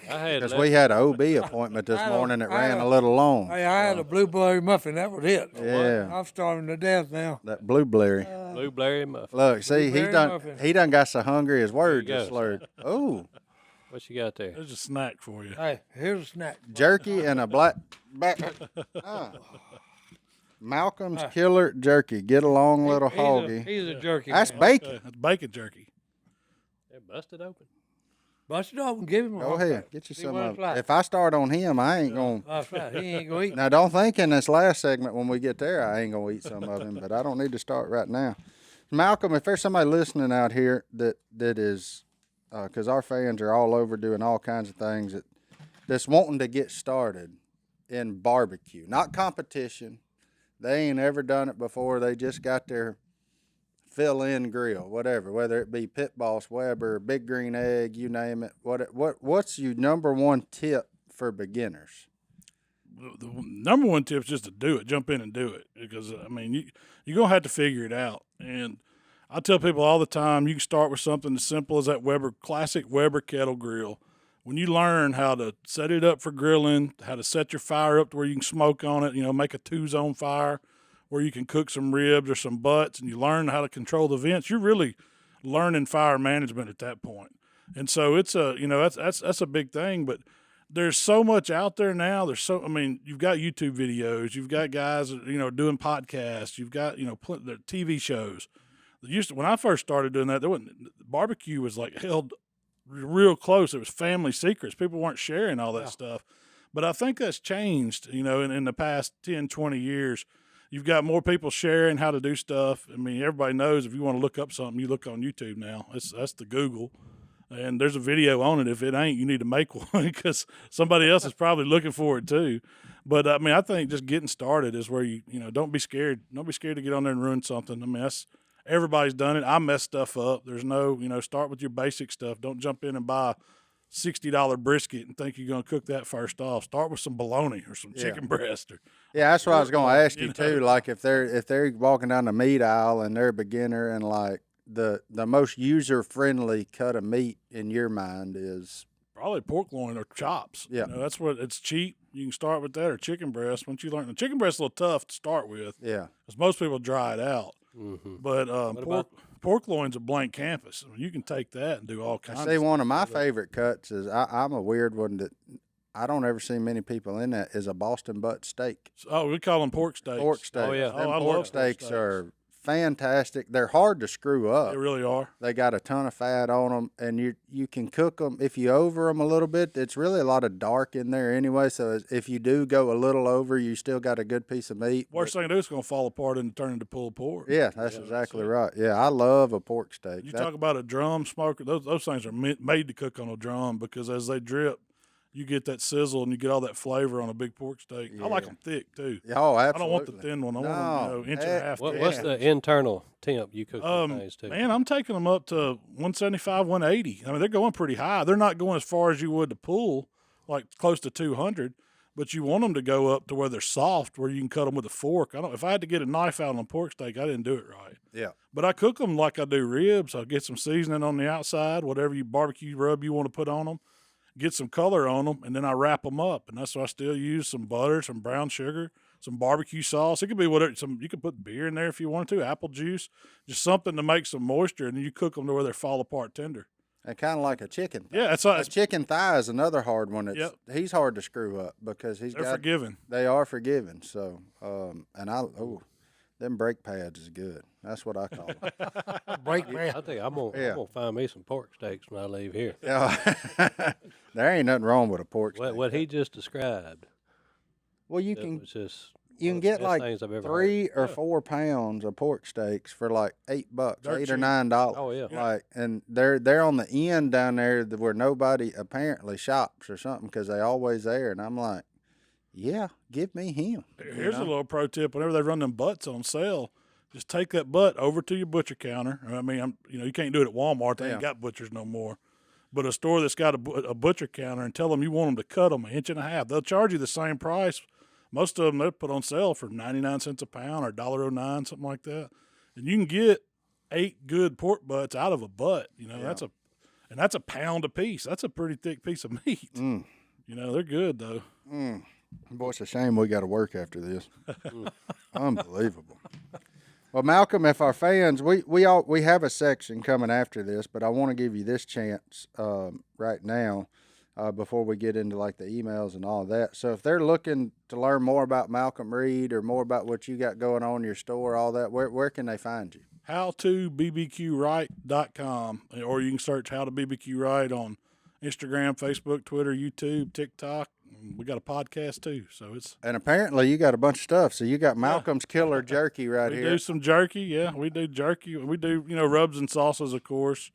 had Because we had an OB appointment this morning that ran a little long. Hey, I had a blueberry muffin. That was it. Yeah. I'm starving to death now. That blueberry. blueberry muffin. Look, see, Blueberry he done got so hungry his words There you just go. slurred. Oh, What you got there? There's a snack for you. Hey, here's a snack. jerky and a black back. Malcolm's Killer Jerky. Get along, little hoggy. He's a jerky. That's man. bacon. That's bacon jerky. They're busted open. Bust it open. Give him a Go hot ahead, dog. get you See some what of it's it. like. If I start on him, I ain't gonna. That's right. He ain't going to eat. Now, don't think in this last segment when we get there, I ain't gonna eat some of him. But I don't need to start right now. Malcolm, if there's somebody listening out here that is, because our fans are all over doing all kinds of things that's wanting to get started in barbecue, not competition. They ain't ever done it before. They just got their fill-in grill, whatever, whether it be Pit Boss, Weber, Big Green Egg, you name it. What's your number one tip for beginners? The number one tip is just to do it. Jump in and do it. Because, I mean, you're going to have to figure it out. And I tell people all the time, you can start with something as simple as that classic Weber kettle grill. When you learn how to set it up for grilling, how to set your fire up to where you can smoke on it, make a 2-zone fire where you can cook some ribs or some butts, and you learn how to control the vents, you're really learning fire management at that point. And so it's that's a big thing, but there's so much out there now. You've got YouTube videos, you've got guys, doing podcasts, you've got, the TV shows. When I first started doing that, barbecue was like held real close. It was family secrets. People weren't sharing all that stuff. But I think that's changed, in the past 10, 20 years. You've got more people sharing how to do stuff. I mean, everybody knows if you want to look up something, you look on YouTube now. That's the Google. And there's a video on it. If it ain't, you need to make one because somebody else is probably looking for it too. But, I think just getting started is where don't be scared. Don't be scared to get on there and ruin something. I mean, everybody's done it. I mess stuff up. There's no, start with your basic stuff. Don't jump in and buy $60 brisket and think you're going to cook that first off. Start with some bologna or some chicken breast. Yeah, that's what I was going to ask you too. Like if they're walking down the meat aisle and they're a beginner and like the most user friendly cut of meat in your mind is probably pork loin or chops. Yeah, that's what it's cheap. You can start with that or chicken breast. Once you learn the chicken breast, is a little tough to start with. Yeah, because most people dry it out. Mm-hmm. But pork loin's a blank canvas. I mean, you can take that and do all kinds of stuff. one of my favorite cuts is I'm a weird one that I don't ever see many people in that is a Boston butt steak. Oh, we call them pork steaks. Pork steaks. Oh, yeah. Them I love pork pork steaks steaks. are fantastic. They're hard to screw up. They really are. They got a ton of fat on them, and you can cook them. If you over them a little bit, it's really a lot of dark in there anyway. So if you do go a little over, you still got a good piece of meat. Worst thing to do is going to fall apart and turn into pulled pork. Yeah, that's exactly right. Yeah, I love a pork steak. You talk about a drum smoker; those things are made to cook on a drum because as they drip, you get that sizzle and you get all that flavor on a big pork steak. I like them thick too. Oh, absolutely. I don't want the thin one. I want them, inch and a half. What's the internal temp you cook these things to? Man, I'm taking them up to 175, 180. I mean, they're going pretty high. They're not going as far as you would to pull, like close to 200. But you want them to go up to where they're soft, where you can cut them with a fork. If I had to get a knife out on a pork steak, I didn't do it right. Yeah. But I cook them like I do ribs. I get some seasoning on the outside, whatever you barbecue rub you want to put on them. Get some color on them, and then I wrap them up. And that's why I still use some butter, some brown sugar, some barbecue sauce. It could be whatever. You could put beer in there if you wanted to, apple juice, just something to make some moisture, and then you cook them to where they fall apart tender. And kind of like a chicken thigh. Yeah, it's chicken thigh is another hard one. Yep. He's hard to screw up because they're forgiving. They are forgiving. So, them brake pads is good. That's what I call them. Brake pad. I think I'm gonna find me some pork steaks when I leave here. Yeah. There ain't nothing wrong with a pork steak. What he just described. Well, you It can was just you can one of the get best like things I've ever 3 or 4 pounds of pork steaks for like $8, Dirt $8 or cheap. $9. Oh, yeah. Like, and they're on the end down there where nobody apparently shops or something because they always there. And I'm like, yeah, give me him. Here's a little pro tip: whenever they run them butts on sale, just take that butt over to your butcher counter. I mean, you can't do it at Walmart; they ain't got butchers no more. But a store that's got a butcher counter, and tell them you want them to cut them 1.5 inches. They'll charge you the same price. Most of them they put on sale for 99 cents a pound or $1.09, something like that. And you can get 8 good pork butts out of a butt. That's a pound a piece. That's a pretty thick piece of meat. They're good though. Boy, it's a shame we got to work after this. Unbelievable. Well, Malcolm, if our fans, we have a section coming after this, but I want to give you this chance right now before we get into like the emails and all that. So if they're looking to learn more about Malcom Reed or more about what you got going on in your store, all that, where can they find you? HowToBBQRight.com, or you can search How to BBQ Right on Instagram, Facebook, Twitter, YouTube, TikTok. We got a podcast too, so it's. And apparently you got a bunch of stuff. So you got Malcolm's Killer Jerky right we here. We do some jerky, yeah. We do jerky. We do rubs and sauces, of course.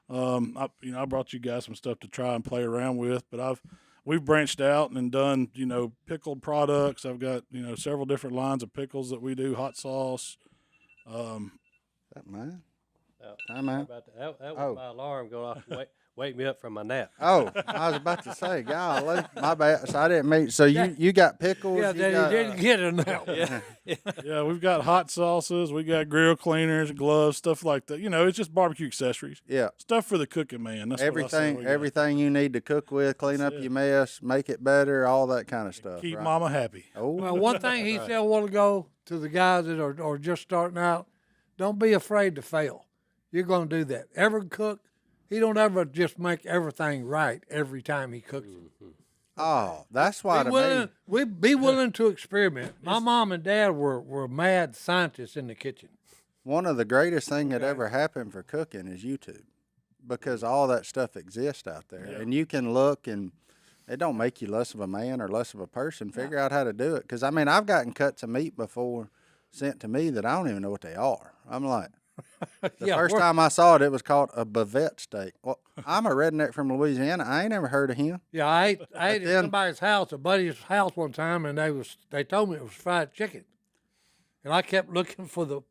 I brought you guys some stuff to try and play around with, but we've branched out and done pickled products. I've got several different lines of pickles that we do, hot sauce. Is that mine? Time out. That was my alarm going off. Wake me up from my nap. Oh, I was about to say, golly, my bad. So I didn't mean. So you got pickles? Yeah, you didn't get enough. Yeah, we've got hot sauces. We got grill cleaners, gloves, stuff like that. It's just barbecue accessories. Yeah, stuff for the cooking man. That's everything you need to cook with, clean up your mess, make it better, all that kind of stuff. Keep right? mama happy. Oh, Well, one thing he said a while ago to the guys that are just starting out, don't be afraid to fail. You're going to do that. Every cook, he don't ever just make everything right every time he cooks it. Oh, that's why Be willing to experiment. My mom and dad were mad scientists in the kitchen. One of the greatest thing that ever happened for cooking is YouTube, because all that stuff exists out there, and you can look, and it don't make you less of a man or less of a person. Figure out how to do it, because I've gotten cuts of meat before sent to me that I don't even know what they are. I'm like. The first time I saw it, it was called a bavette steak. Well, I'm a redneck from Louisiana. I ain't never heard of him. Yeah, I ate at somebody's house, a buddy's house one time, and they told me it was fried chicken, and I kept looking for the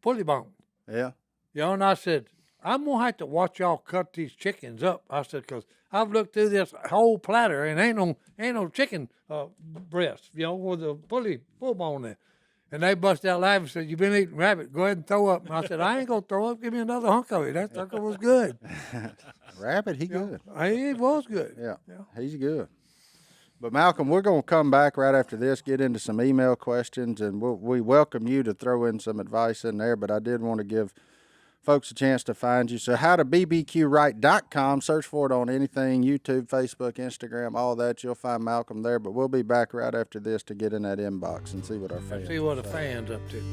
pulley bone. Yeah. And I said, I'm gonna have to watch y'all cut these chickens up. I said, because I've looked through this whole platter and ain't no chicken breast, with the pull bone there. And they bust out laughing and said, "You been eating rabbit? Go ahead and throw up." And I said, "I ain't gonna throw up. Give me another hunk of it. That sucker was good." Rabbit, he good. He was good. Yeah, he's good. But Malcolm, we're gonna come back right after this, get into some email questions, and we welcome you to throw in some advice in there. But I did want to give folks a chance to find you. So howtobbqright.com, search for it on anything, YouTube, Facebook, Instagram, all that. You'll find Malcolm there. But we'll be back right after this to get in that inbox and see what our fans See what the fans up to.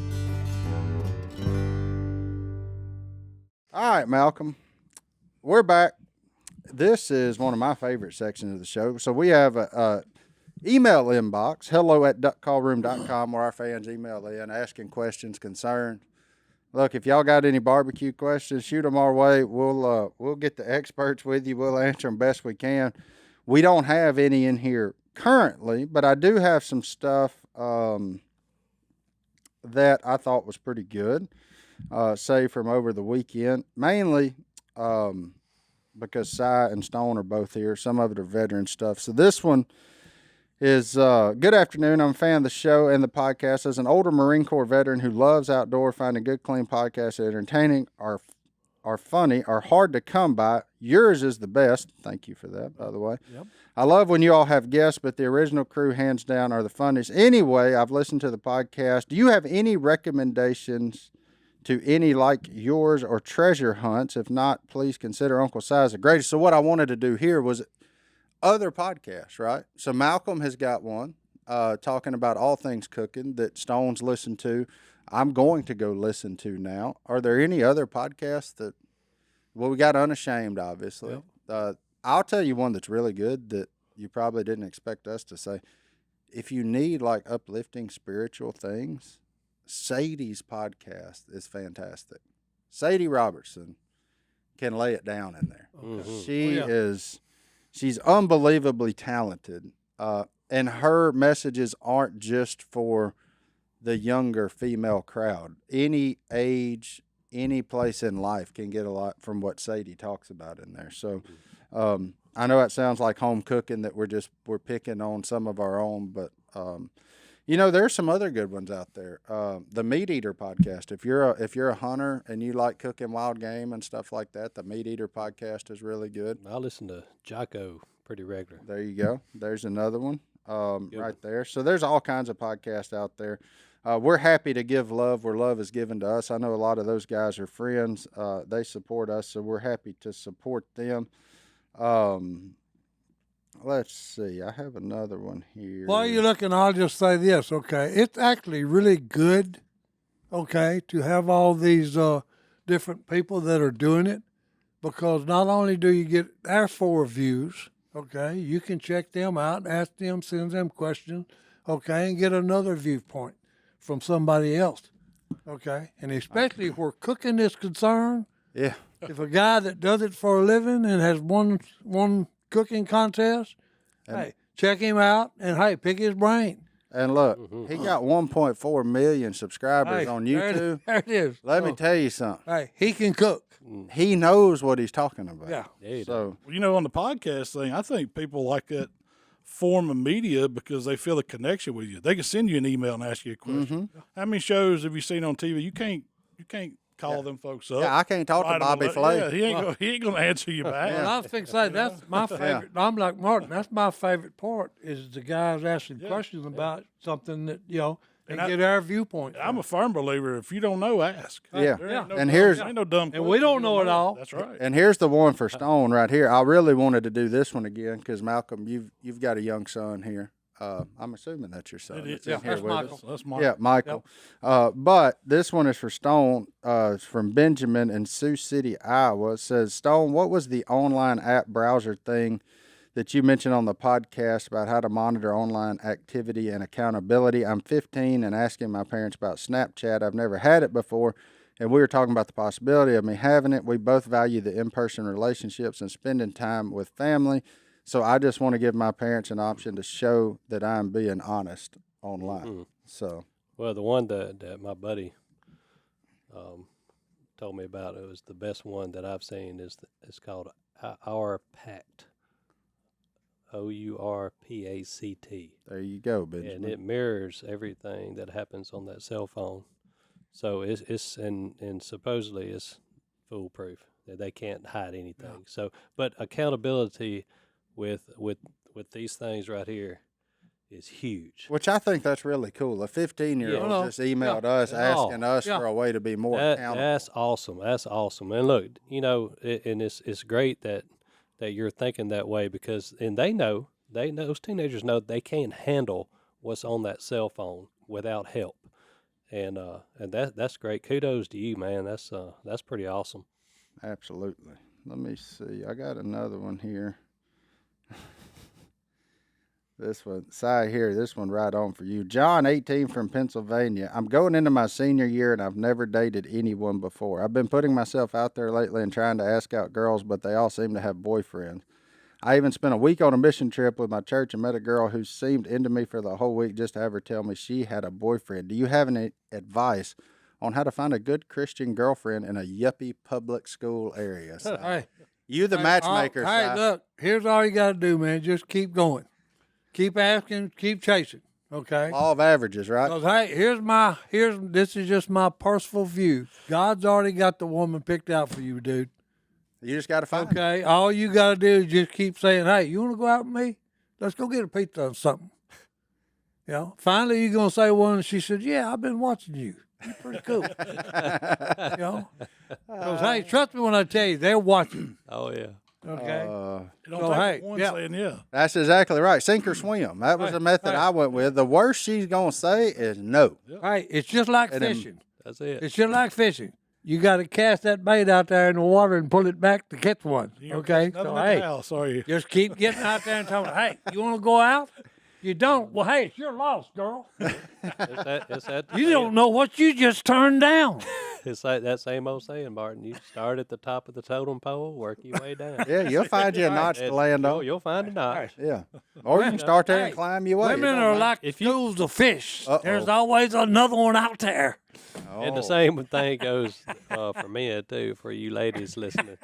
All right, Malcolm. We're back. This is one of my favorite sections of the show. So we have a email inbox, hello@duckcallroom.com, where our fans email in asking questions, concerns. Look, if y'all got any barbecue questions, shoot them our way. We'll get the experts with you. We'll answer them best we can. We don't have any in here currently, but I do have some stuff that I thought was pretty good, say from over the weekend, mainly because Si and Stone are both here. Some of it are veteran stuff. So this one is good afternoon. I'm a fan of the show and the podcast. As an older Marine Corps veteran who loves outdoor, finding good, clean podcasts that are entertaining, are funny, are hard to come by. Yours is the best. Thank you for that, by the way. Yep. I love when you all have guests, but the original crew, hands down, are the funniest. Anyway, I've listened to the podcast. Do you have any recommendations to any like yours or treasure hunts? If not, please consider Uncle Si's the greatest. So what I wanted to do here was other podcasts, right? So Malcolm has got one talking about all things cooking that Stone's listened to. I'm going to go listen to now. Are there any other podcasts that, well, we got Unashamed, obviously. Yep. I'll tell you one that's really good that you probably didn't expect us to say. If you need like uplifting spiritual things, Sadie's podcast is fantastic. Si Robertson can lay it down in there. Okay. She's unbelievably talented, and her messages aren't just for the younger female crowd. Any age, any place in life can get a lot from what Sadie talks about in there. So I know it sounds like home cooking that we're picking on some of our own, but there's some other good ones out there. The Meat Eater podcast. If you're a hunter and you like cooking wild game and stuff like that, the Meat Eater podcast is really good. I listen to Jocko pretty regular. There you go. There's another one right there. So there's all kinds of podcasts out there. We're happy to give love where love is given to us. I know a lot of those guys are friends. They support us, so we're happy to support them. Let's see. I have another one here. While you're looking, I'll just say this, okay? It's actually really good, okay, to have all these different people that are doing it, because not only do you get our 4 views, okay, you can check them out, ask them, send them questions, okay, and get another viewpoint from somebody else, okay? And especially where cooking is concerned, yeah. If a guy that does it for a living and has one cooking contest, hey, check him out and, hey, pick his brain. And look, he got 1.4 million subscribers on YouTube. There it is. Let me tell you something. Hey, he can cook. He knows what he's talking about. Yeah. So, on the podcast thing, I think people like that form of media because they feel a connection with you. They can send you an email and ask you a question. How many shows have you seen on TV? You can't call them folks up. Yeah, I can't talk to Bobby Flay. Yeah, he ain't gonna answer you back. Well, I was thinking, say that's my favorite. I'm like Martin. That's my favorite part is the guys asking questions about something that and get our viewpoint. I'm a firm believer. If you don't know, ask. Yeah. And here's ain't no dumb. And we don't know it all. That's right. And here's the one for Stone right here. I really wanted to do this one again because Malcolm, you've got a young son here. I'm assuming that's your son. It is. That's Michael. That's Michael. Yeah, Michael. Yep. But this one is for Stone. It's from Benjamin in Sioux City, Iowa. It says, Stone, what was the online app browser thing that you mentioned on the podcast about how to monitor online activity and accountability? I'm 15 and asking my parents about Snapchat. I've never had it before, and we were talking about the possibility of me having it. We both value the in-person relationships and spending time with family. So I just want to give my parents an option to show that I'm being honest online. So, well, the one that my buddy told me about, it was the best one that I've seen. It's called Our Pact. OURPACT. There you go, Benjamin. And it mirrors everything that happens on that cell phone. So it's and supposedly it's foolproof. That they can't hide anything. Yeah. So, but accountability with these things right here is huge. Which I think that's really cool. A 15-year-old just emailed us asking us for a way to be more accountable. That's awesome. That's awesome. And look, and it's great that you're thinking that way because those teenagers know they can't handle what's on that cell phone without help. And that's great. Kudos to you, man. That's pretty awesome. Absolutely. Let me see. I got another one here. This one, Si here, this one right on for you. John, 18 from Pennsylvania. I'm going into my senior year and I've never dated anyone before. I've been putting myself out there lately and trying to ask out girls, but they all seem to have boyfriends. I even spent a week on a mission trip with my church and met a girl who seemed into me for the whole week just to have her tell me she had a boyfriend. Do you have any advice on how to find a good Christian girlfriend in a yuppie public school area? Si? Hey, You the matchmaker, Hey, Si. look, here's all you got to do, man. Just keep going. Keep asking, keep chasing, okay? Law of averages, right? Because, hey, this is just my personal view. God's already got the woman picked out for you, dude. You just got to find her. Okay? All you got to do is just keep saying, hey, you want to go out with me? Let's go get a pizza or something. You know, finally you're going to say one, and she said, yeah, I've been watching you. You're pretty cool. You know? Because, hey, trust me when I tell you, they're watching. Oh yeah. Okay? It don't So, take hey, one yeah. saying yeah. That's exactly right. Sink or swim. That was the method I went with. The worst she's going to say is no. Hey, it's just like And then- fishing. That's it. It's just like fishing. You got to cast that bait out there in the water and pull it back to catch one. You don't Okay? catch nothing So, at hey, the house, are you? just keep getting out there and telling, hey, you want to go out? You don't? Well, hey, it's your loss, girl. It's that You don't know what you just turned down. It's like that same old saying, Martin. You start at the top of the totem pole, work your way down. Yeah, you'll find you a notch to land on. You'll find a notch. Yeah. Or you can start there and Hey, climb your way. Women are like schools of fish. Uh-oh. There's always another one out there. And the Oh. same thing goes for men, too, for you ladies listening.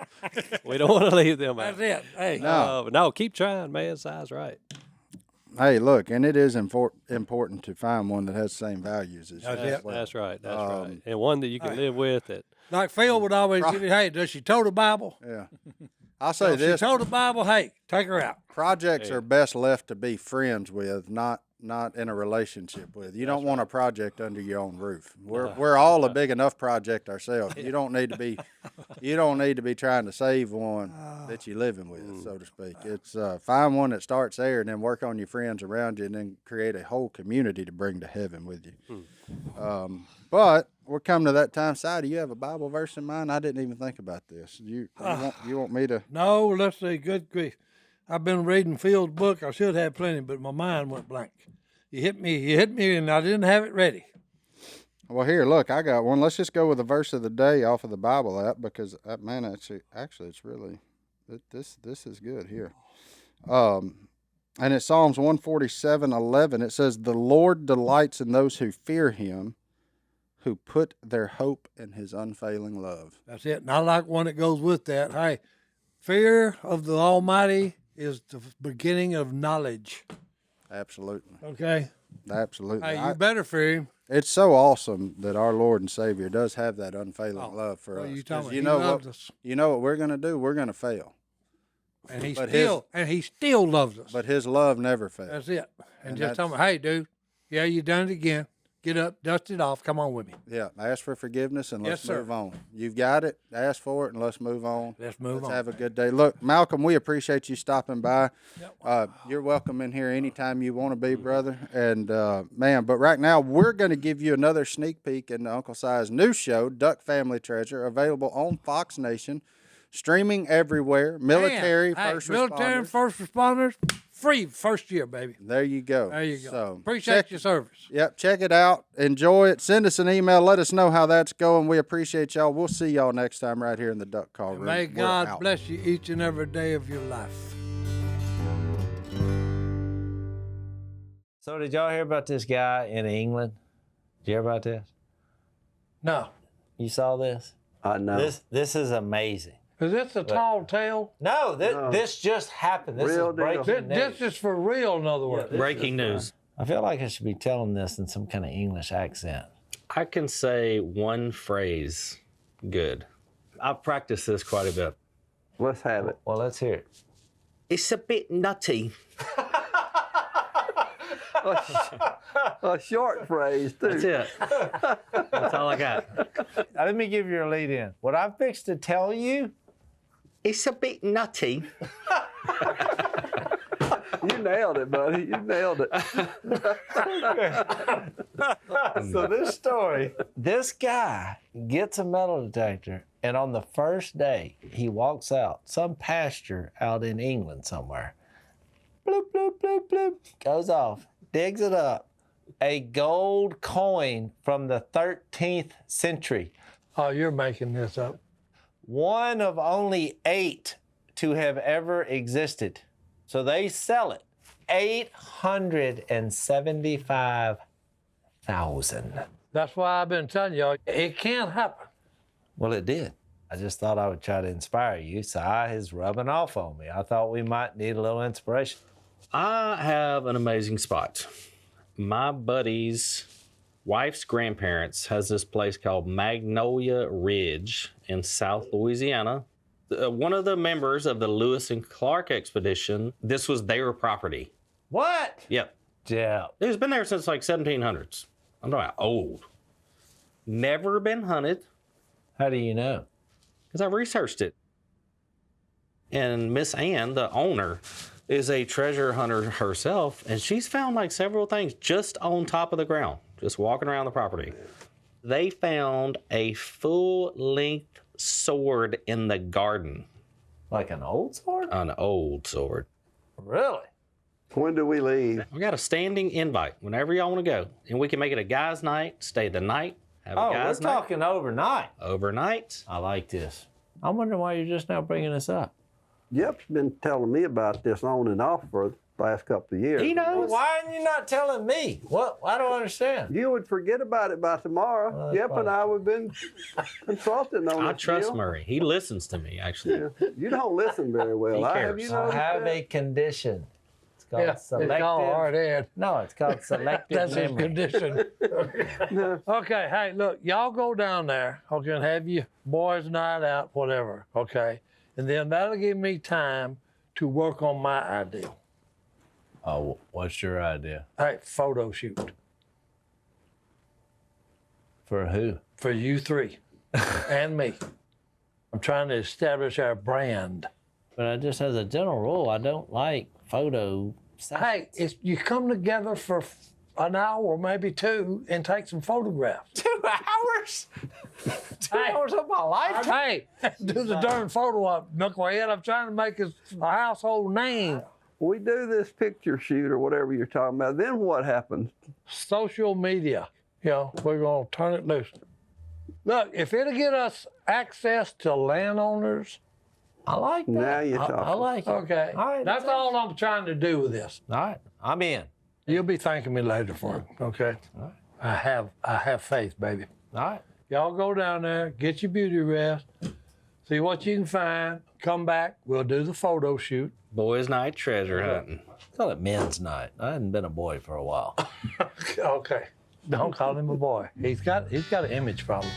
We don't want to leave them out. That's it. Hey, No. No, keep trying, man. Size right. Hey, look, and it is important to find one that has the same values as you. That's as it. well. That's right. That's right. And one that you can live with. That like Phil would always give you, hey, does she tote the Bible? Yeah. I'll say If she this. tote the Bible, hey, take her out. Projects are best left to be friends with, not in a relationship with. You don't want a project under your own roof. We're all a big enough project ourselves. You don't need to be trying to save one that you're living with, so to speak. It's find one that starts there and then work on your friends around you and then create a whole community to bring to heaven with you. But we're coming to that time. Si, do you have a Bible verse in mind? I didn't even think about this. You want me to? No, let's see. Good grief. I've been reading Phil's book. I should have plenty, but my mind went blank. You hit me, and I didn't have it ready. Well, here, look, I got one. Let's just go with the verse of the day off of the Bible app because, man, actually, it's really this is good here. And it's Psalms 147:11. It says, "The Lord delights in those who fear Him, who put their hope in His unfailing love." That's it. And I like one that goes with that. Hey, fear of the Almighty is the beginning of knowledge. Absolutely, Okay? absolutely. Hey, you better fear Him. It's so awesome that our Lord and Savior does have that unfailing love for Well, us. you 'Cause talking you about know He what? loves us. You know what we're going to do? We're going to fail, And He but still loves us. but His love never fails. That's it. And, And just tell me, hey, dude, yeah, you done it again. Get up, dust it off. Come on with me. Yeah, ask for forgiveness and let's Yes, sir. move on. You've got it. Ask for it and let's move on. Let's move Let's on. have a good day. Look, Malcolm, we appreciate you stopping by. You're welcome in here anytime you want to be, brother. And man, but right now we're going to give you another sneak peek into Uncle Si's new show, Duck Family Treasure, available on Fox Nation, streaming everywhere. Military, first military responders. first responders, free first year, baby. There you go. There you go. So Appreciate your service. Yep, check it out. Enjoy it. Send us an email. Let us know how that's going. We appreciate y'all. We'll see y'all next time right here in the Duck Call Room. May We're God out. bless you each and every day of your life. So did y'all hear about this guy in England? Did you hear about this? No. You saw this? No. This is amazing. Is this a tall tale? No, this just happened. This Real is deal. breaking This news. is for real, in other words. Breaking news. I feel like I should be telling this in some kind of English accent. I can say one phrase good. I've practiced this quite a bit. Let's have it. Well, let's hear it. It's a bit nutty. A short phrase, too. That's it. That's all I got. Let me give you a lead in. What I'm fixed to tell you, It's a bit nutty. You nailed it, buddy. You nailed it. so this story, this guy gets a metal detector And on the first day, he walks out, some pasture out in England somewhere. Bloop, bloop, bloop, bloop, goes off, digs it up. A gold coin from the 13th century. Oh, you're making this up. One of only 8 to have ever existed. So they sell it. 875,000. That's why I've been telling y'all, it can't happen. Well, it did. I just thought I would try to inspire you. Si is rubbing off on me. I thought we might need a little inspiration. I have an amazing spot. My buddy's wife's grandparents has this place called Magnolia Ridge in South Louisiana. One of the members of the Lewis and Clark expedition, this was their property. What? Yep. Yeah. It's been there since like 1700s. I'm talking about old. Never been hunted. How do you know? Because I researched it. And Miss Ann, the owner, is a treasure hunter herself, and she's found like several things just on top of the ground, just walking around the property. They found a full-length sword in the garden. Like an old sword? An old sword. Really? When do we leave? We got a standing invite whenever y'all want to go, and we can make it a guy's night, stay the night, have a Oh, we're guy's night. talking overnight. Overnight. I like this. I'm wondering why you're just now bringing this up. Yep's been telling me about this on and off for the last couple of years. He knows. Why are you not telling me? What? I don't understand. You would forget about it by tomorrow. Well, that's Yep and I would have been consulting on I this trust deal. Murray. He listens to me, actually. Yeah. You don't listen very well. He Have cares. you I noticed have that? a condition. It's called Yeah, selective. it's all hard head. No, it's called selective That's his memory. condition. Okay, hey, look, y'all go down there, okay, and have your boys' night out, whatever, okay? And then that'll give me time to work on my idea. Oh, what's your idea? Hey, photo shoot For who? for you three and me. I'm trying to establish our brand. But I just, as a general rule, I don't like photo. Hey, it's, you come together for an hour or maybe 2 and take some photographs. 2 hours? 2 hours of my life? Hey, do the darn photo up, knucklehead. I'm trying to make it a household name. We do this picture shoot or whatever you're talking about. Then what happens? Social media, you know, we're going to turn it loose. Look, if it'll get us access to landowners, I like that. Now you're I talking. like it. okay, All right, that's all I'm trying to do with this. All right, I'm in. You'll be thanking me later for it, okay? All right. I have faith, baby. All right. Y'all go down there, get your beauty rest, see what you can find, come back, we'll do the photo shoot. Boys' night treasure hunting. Call it men's night. I hadn't been a boy for a while. Okay, don't call him a boy. He's got an image problem.